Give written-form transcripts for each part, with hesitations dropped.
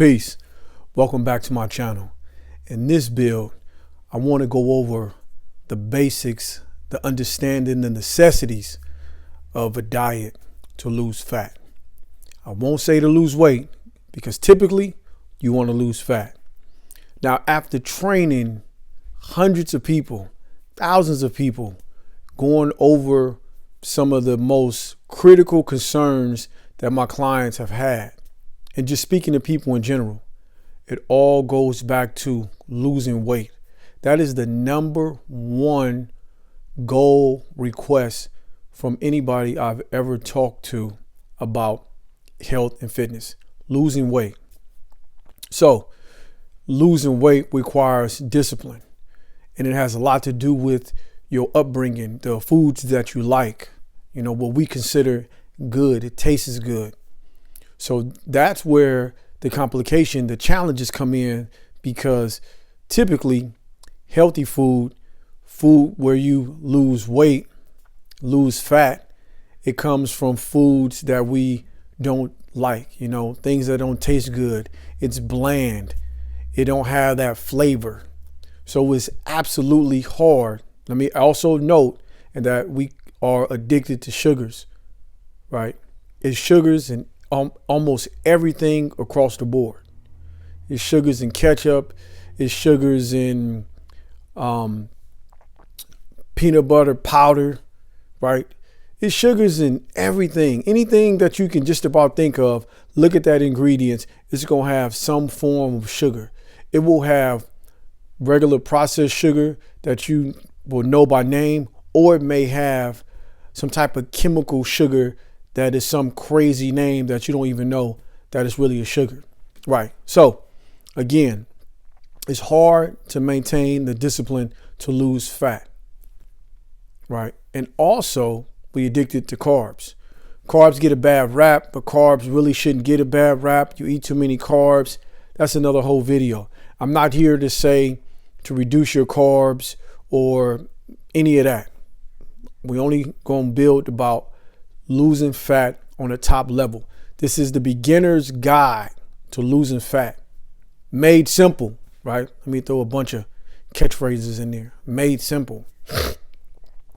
Peace. Welcome back to my channel. In this build, I want to go over the basics, the understanding, the necessities of a diet to lose fat. I won't say to lose weight because typically you want to lose fat. Now, after training hundreds of people, thousands of people, going over some of the most critical concerns that my clients have had, and just speaking to people in general, it all goes back to losing weight. That is the number one goal request from anybody I've ever talked to about health and fitness, losing weight. So losing weight requires discipline, and it has a lot to do with your upbringing, the foods that you like, what we consider good. It tastes good. So that's where the complication, the challenges come in, because typically healthy food where you lose weight, lose fat, it comes from foods that we don't like, things that don't taste good. It's bland. It don't have that flavor. So it's absolutely hard. Let me also note that we are addicted to sugars, right? It's sugars in almost everything across the board. It's sugars in ketchup. It's sugars in peanut butter powder, right? It's sugars in everything. Anything that you can just about think of, look at that ingredients, it's going to have some form of sugar. It will have regular processed sugar that you will know by name, or it may have some type of chemical sugar that is some crazy name that you don't even know that it's really a sugar, right? So again, it's hard to maintain the discipline to lose fat, right? And also we addicted to carbs. Carbs get a bad rap, but carbs really shouldn't get a bad rap. You eat too many carbs. That's another whole video. I'm not here to say to reduce your carbs or any of that. We only going to build about losing fat on a top level. This is the beginner's guide to losing fat. Made simple, right? Let me throw a bunch of catchphrases in there. Made simple.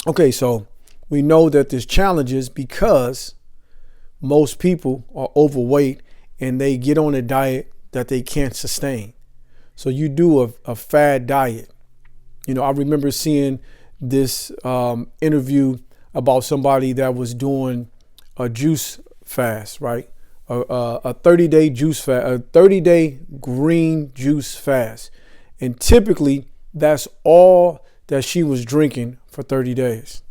Okay, so we know that there's challenges because most people are overweight and they get on a diet that they can't sustain. So you do a fad diet. I remember seeing this interview about somebody that was doing a juice fast, right? A 30-day juice fast, a 30-day green juice fast. And typically that's all that she was drinking for 30 days.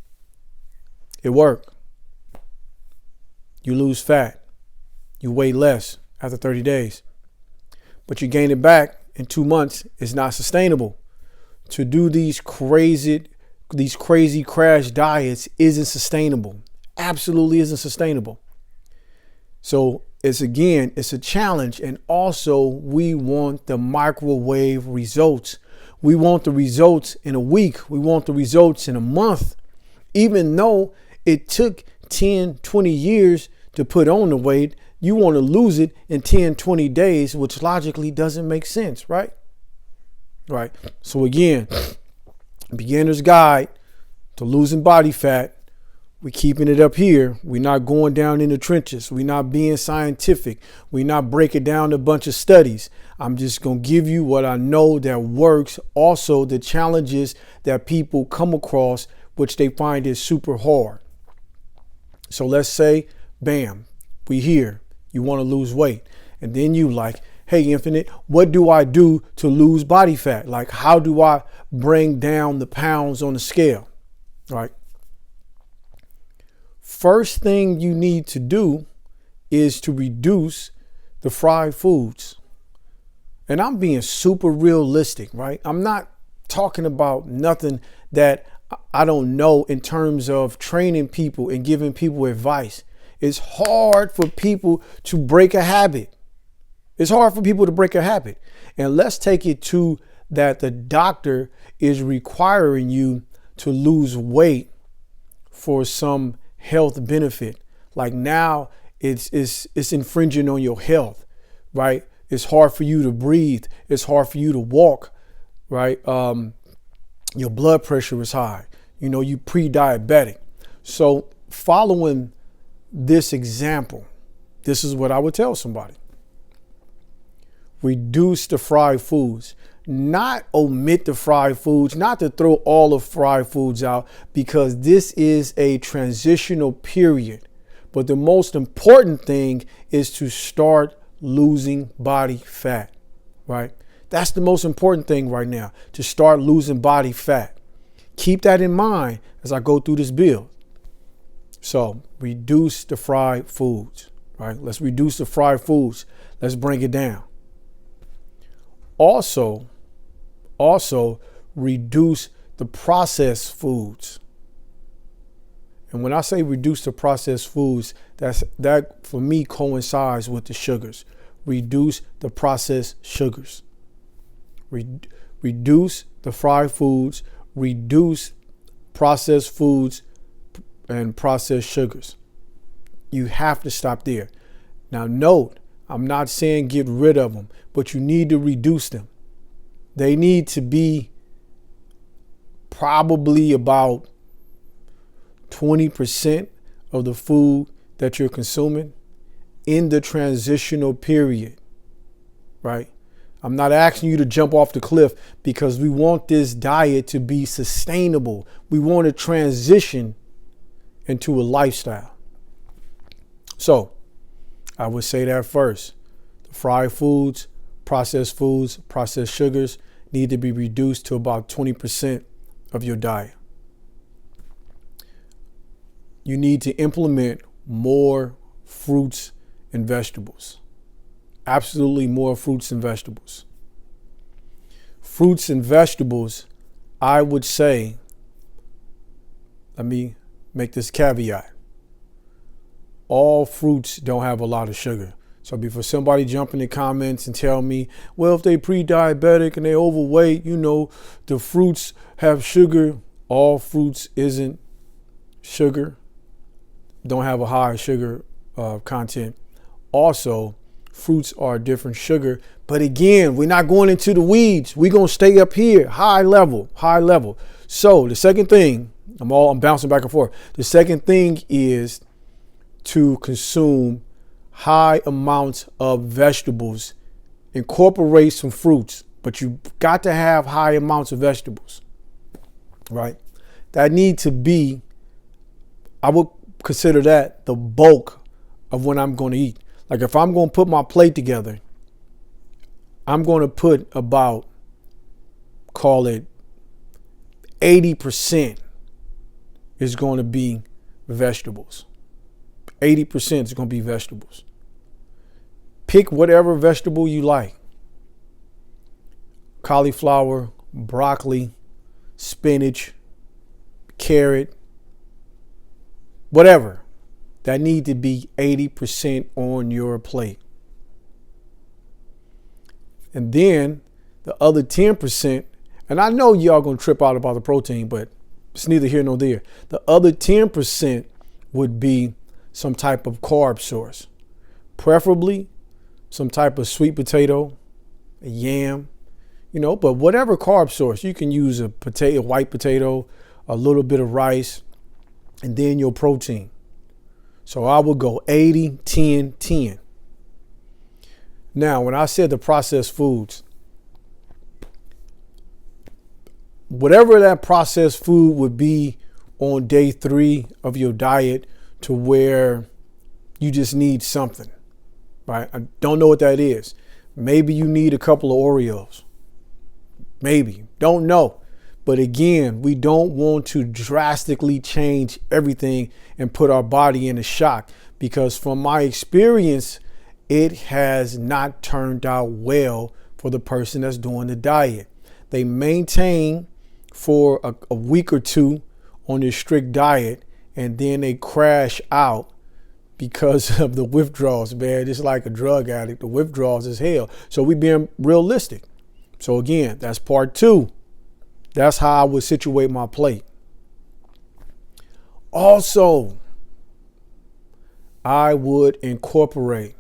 It worked. You lose fat. You weigh less after 30 days. But you gain it back in 2 months. It's not sustainable. To do these crazy crash diets isn't sustainable. Absolutely isn't sustainable. So it's a challenge. And also we want the microwave results. We want the results in a week. We want the results in a month. Even though it took 10, 20 years to put on the weight, you want to lose it in 10, 20 days, which logically doesn't make sense, right? Right. So again, beginner's guide to losing body fat. We're keeping it up here. We're not going down in the trenches. We're not being scientific. We're not breaking down a bunch of studies. I'm just going to give you what I know that works. Also, the challenges that people come across, which they find is super hard. So let's say, bam, we here. You want to lose weight. And then you like, hey, Infinite, what do I do to lose body fat? Like, how do I bring down the pounds on the scale? Right. First thing you need to do is to reduce the fried foods. And I'm being super realistic, right? I'm not talking about nothing that I don't know in terms of training people and giving people advice. It's hard for people to break a habit. It's hard for people to break a habit. And let's take it to that the doctor is requiring you to lose weight for some health benefit. Like now it's infringing on your health, right? It's hard for you to breathe. It's hard for you to walk, right? Your blood pressure is high. You pre-diabetic. So following this example, this is what I would tell somebody. Reduce the fried foods, not omit the fried foods, not to throw all the fried foods out, because this is a transitional period. But the most important thing is to start losing body fat, right? That's the most important thing right now, to start losing body fat. Keep that in mind as I go through this build. So reduce the fried foods, right? Let's reduce the fried foods. Let's bring it down. Also reduce the processed foods. And when I say reduce the processed foods, that for me coincides with the sugars. Reduce the processed sugars. Reduce the fried foods, reduce processed foods and processed sugars. You have to stop there. Now note, I'm not saying get rid of them, but you need to reduce them. They need to be probably about 20% of the food that you're consuming in the transitional period, right? I'm not asking you to jump off the cliff, because we want this diet to be sustainable. We want to transition into a lifestyle. So I would say that first. The fried foods, processed sugars need to be reduced to about 20% of your diet. You need to implement more fruits and vegetables. Absolutely more fruits and vegetables. Fruits and vegetables, I would say, let me make this caveat. All fruits don't have a lot of sugar. So before somebody jump in the comments and tell me, well, if they pre-diabetic and they overweight, the fruits have sugar. All fruits isn't sugar, don't have a high sugar content. Also, fruits are a different sugar. But again, we're not going into the weeds. We're going to stay up here, high level. So the second thing, I'm bouncing back and forth. The second thing is to consume high amounts of vegetables. Incorporate some fruits, but you got to have high amounts of vegetables, right? That need to be, I would consider that the bulk of what I'm going to eat. Like if I'm going to put my plate together, I'm going to put about, call it 80% is going to be vegetables. 80% is going to be vegetables. Pick whatever vegetable you like. Cauliflower, broccoli, spinach, carrot, whatever. That need to be 80% on your plate. And then the other 10%, and I know y'all going to trip out about the protein, but it's neither here nor there. The other 10% would be some type of carb source, preferably some type of sweet potato, a yam, but whatever carb source. You can use a white potato, a little bit of rice, and then your protein. So I would go 80, 10, 10. Now, when I said the processed foods, whatever that processed food would be on day 3 of your diet, to where you just need something, right? I don't know what that is. Maybe you need a couple of Oreos. Maybe, don't know. But again, we don't want to drastically change everything and put our body in a shock, because from my experience, it has not turned out well for the person that's doing the diet. They maintain for a week or two on this strict diet, and then they crash out because of the withdrawals, man. It's like a drug addict. The withdrawals is hell. So we being realistic. So again, that's part 2. That's how I would situate my plate. Also, I would incorporate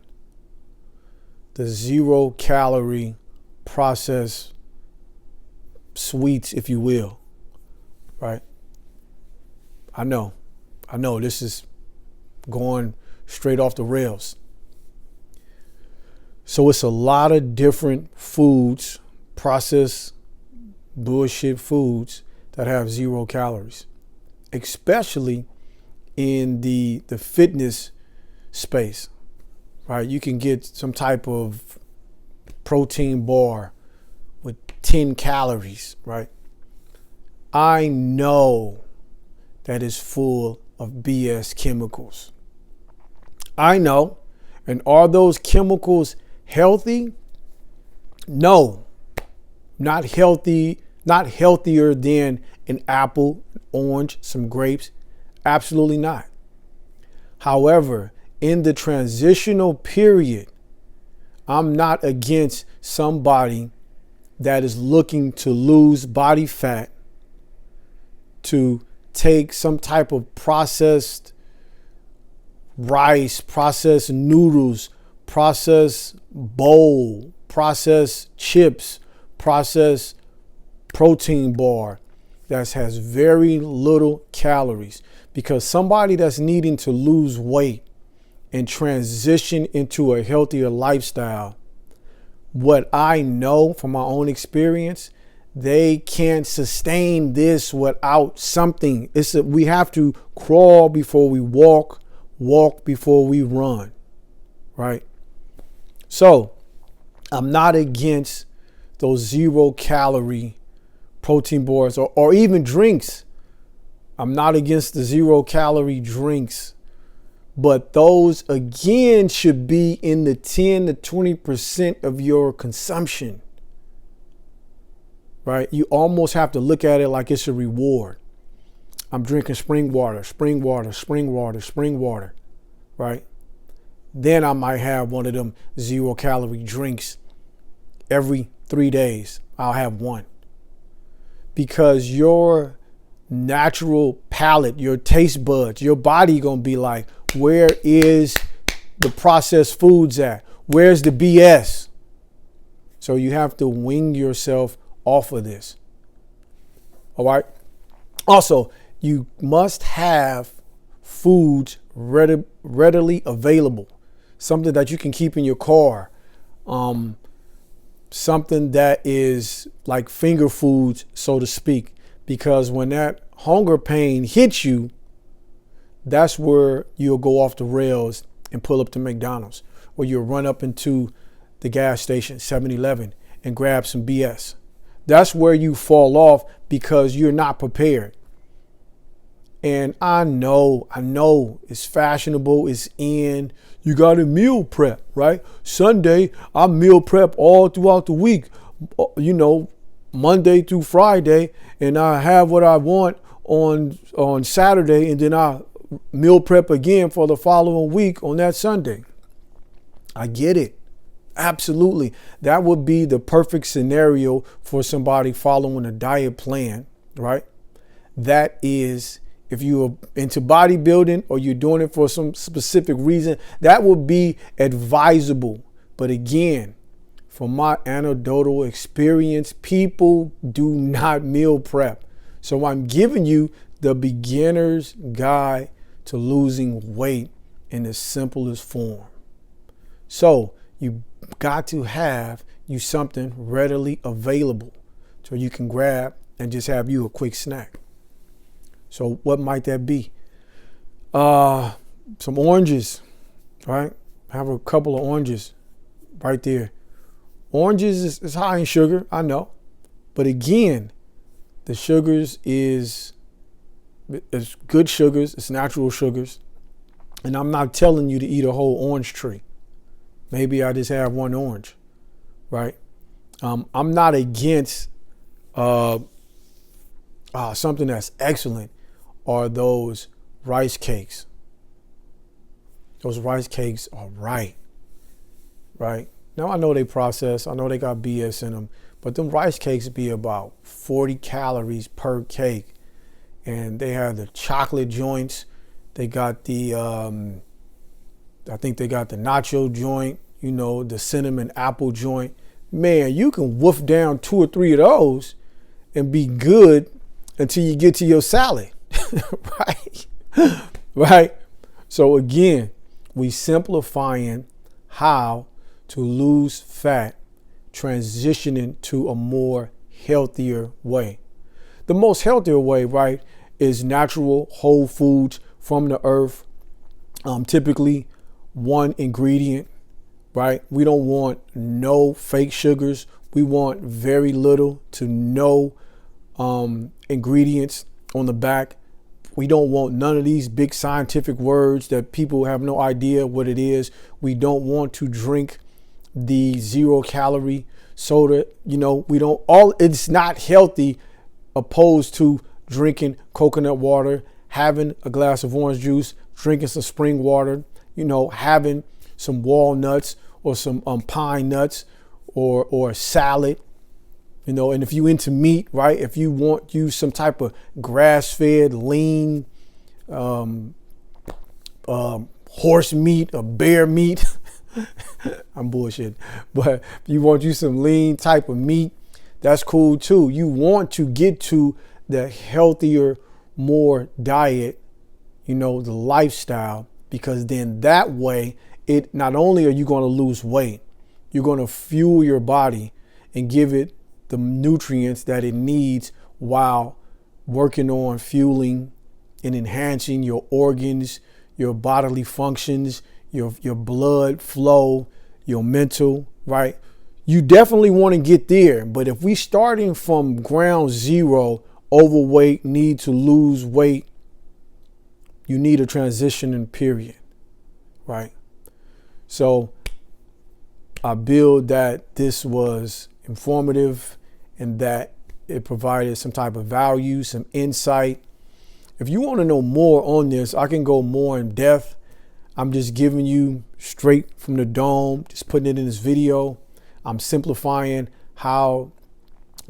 the 0-calorie processed sweets, if you will, right? I know this is going straight off the rails. So it's a lot of different foods, processed bullshit foods that have 0 calories, especially in the fitness space, right? You can get some type of protein bar with 10 calories, right? I know that is full of BS chemicals. I know. And are those chemicals healthy? No, not healthy, not healthier than an apple, orange, some grapes. Absolutely not. However, in the transitional period, I'm not against somebody that is looking to lose body fat to take some type of processed rice, processed noodles, processed bowl, processed chips, processed protein bar that has very little calories. Because somebody that's needing to lose weight and transition into a healthier lifestyle, what I know from my own experience, they can't sustain this without something. We have to crawl before we walk before we run, right? So I'm not against those 0-calorie protein bars or even drinks. I'm not against the 0-calorie drinks, but those again should be in the 10 to 20% of your consumption, right? You almost have to look at it like it's a reward. I'm drinking spring water, right? Then I might have one of them 0-calorie drinks every 3 days. I'll have one. Because your natural palate, your taste buds, your body gonna be like, where is the processed foods at? Where's the BS? So you have to wing yourself off of this. All right. Also, you must have foods readily available. Something that you can keep in your car. Something that is like finger foods, so to speak. Because when that hunger pain hits you, that's where you'll go off the rails and pull up to McDonald's. Or you'll run up into the gas station, 7-Eleven, and grab some BS. That's where you fall off because you're not prepared. And I know it's fashionable, it's in. You got to meal prep, right? Sunday, I meal prep all throughout the week, Monday through Friday, and I have what I want on Saturday, and then I meal prep again for the following week on that Sunday. I get it. Absolutely. That would be the perfect scenario for somebody following a diet plan, right? That is, if you're into bodybuilding or you're doing it for some specific reason, that would be advisable. But again, from my anecdotal experience, people do not meal prep. So I'm giving you the beginner's guide to losing weight in the simplest form. So you got to have you something readily available so you can grab and just have you a quick snack. So what might that be? Some oranges, right? Have a couple of oranges right there. Oranges is high in sugar, I know. But again, the sugars is good sugars, it's natural sugars. And I'm not telling you to eat a whole orange tree. Maybe I just have one orange, right? I'm not against something that's excellent are those rice cakes. Those rice cakes are right? Now I know they process, I know they got BS in them, but them rice cakes be about 40 calories per cake. And they have the chocolate joints. They got the, I think they got the nacho joint. the cinnamon apple joint. Man, you can wolf down 2 or 3 of those and be good until you get to your salad, right? Right? So again, we simplifying how to lose fat, transitioning to a more healthier way. The most healthier way, right, is natural whole foods from the earth. Typically 1 ingredient, right? We don't want no fake sugars. We want very little to no ingredients on the back. We don't want none of these big scientific words that people have no idea what it is. We don't want to drink the 0-calorie soda. It's not healthy opposed to drinking coconut water, having a glass of orange juice, drinking some spring water, having some walnuts or some pine nuts or a salad. And if you into meat, right, if you want use some type of grass-fed, lean horse meat or bear meat, I'm bullshit, but if you want you some lean type of meat, that's cool too. You want to get to the healthier, more diet, the lifestyle, because then that way, it not only are you going to lose weight, you're going to fuel your body and give it the nutrients that it needs while working on fueling and enhancing your organs, your bodily functions, your blood flow, your mental, right? You definitely want to get there. But if we starting from ground zero, overweight, need to lose weight, you need a transitioning period, right? So I build that this was informative and that it provided some type of value, some insight. If you want to know more on this, I can go more in depth. I'm just giving you straight from the dome, just putting it in this video. I'm simplifying how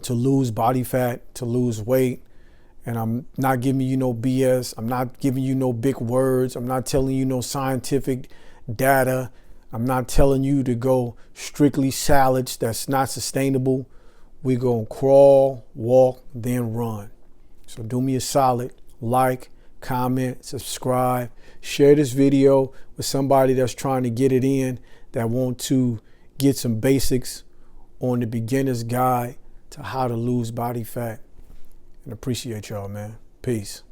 to lose body fat, to lose weight. And I'm not giving you no BS. I'm not giving you no big words. I'm not telling you no scientific data. I'm not telling you to go strictly salads. That's not sustainable. We're going to crawl, walk, then run. So do me a solid, like, comment, subscribe, share this video with somebody that's trying to get it in, that want to get some basics on the beginner's guide to how to lose body fat. And appreciate y'all, man. Peace.